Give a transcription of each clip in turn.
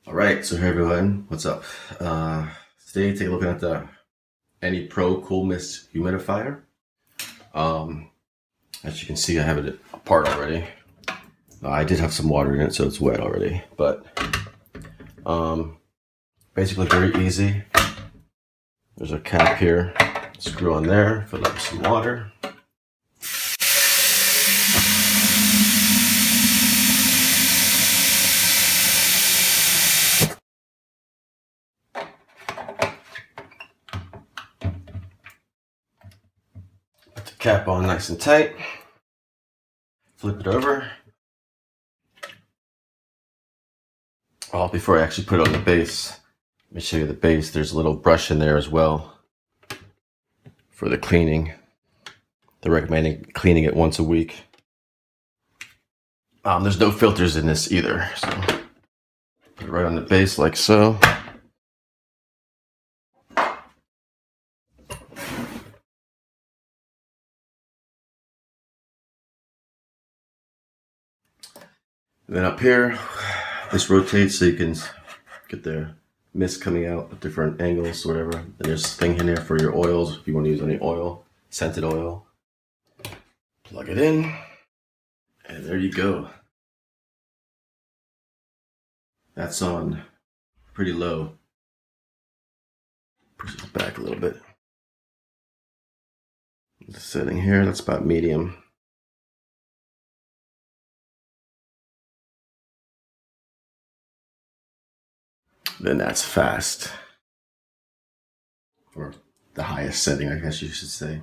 All right, so hey everyone, what's up? Today, take a look at the AnyPro Cool Mist Humidifier. As you can see, I have it apart already. I did have some water in it, so it's wet already. But basically very easy. There's a cap here, screw on there, fill up some water. Put the cap on nice and tight. Flip it over. Oh, before I actually put it on the base, let me show you the base. There's a little brush in there as well for the cleaning. They're recommending cleaning it once a week. There's no filters in this either, so put it right on the base like so. And then up here, this rotates so you can get the mist coming out at different angles or whatever. And there's a thing in there for your oils if you want to use any oil, scented oil. Plug it in, and there you go. That's on pretty low. Push it back a little bit. The setting here, that's about medium. Then that's fast, or the highest setting, I guess you should say.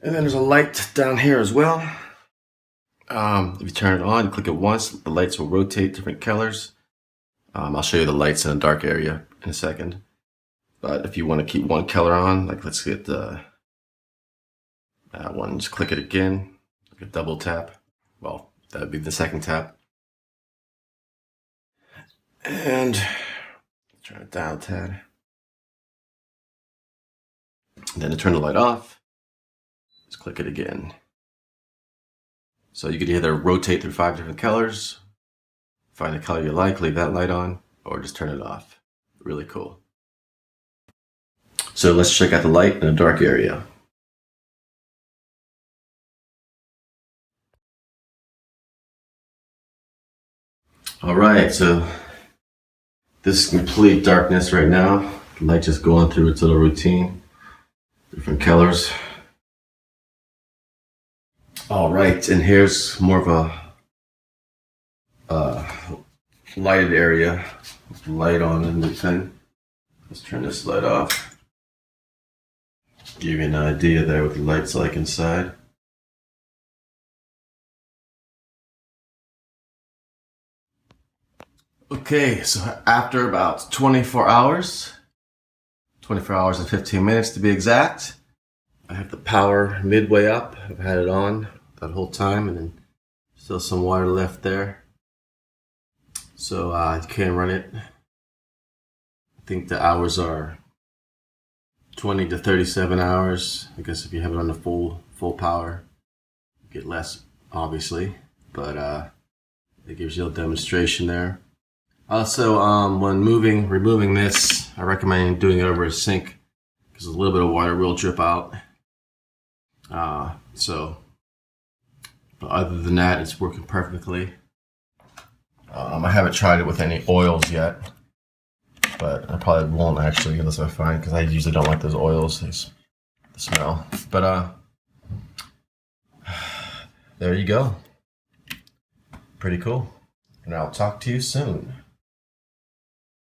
And then there's a light down here as well. If you turn it on, you click it once, the lights will rotate different colors. I'll show you the lights in a dark area in a second. But if you want to keep one color on, like let's get that one, just click it again, like a double tap. Well, that would be the second tap. And turn it down a tad. And then to turn the light off, just click it again. So you could either rotate through 5 different colors, find the color you like, leave that light on, or just turn it off. Really cool. So let's check out the light in a dark area. All right, so this is complete darkness right now. The light just going through its little routine. Different colors. All right, and here's more of a lighted area. Light on and everything. Let's turn this light off. Give you an idea there what the light's like inside. Okay, so after about 24 hours and 15 minutes to be exact, I have the power midway up. I've had it on that whole time, and then still some water left there. So you can run it. I think the hours are 20 to 37 hours. I guess if you have it on the full power, you get less, obviously, but it gives you a demonstration there. Also, when removing this, I recommend doing it over a sink because a little bit of water will drip out. But other than that, it's working perfectly. I haven't tried it with any oils yet, but I probably won't actually unless I find, because I usually don't like those oils, the smell. But there you go. Pretty cool. And I'll talk to you soon.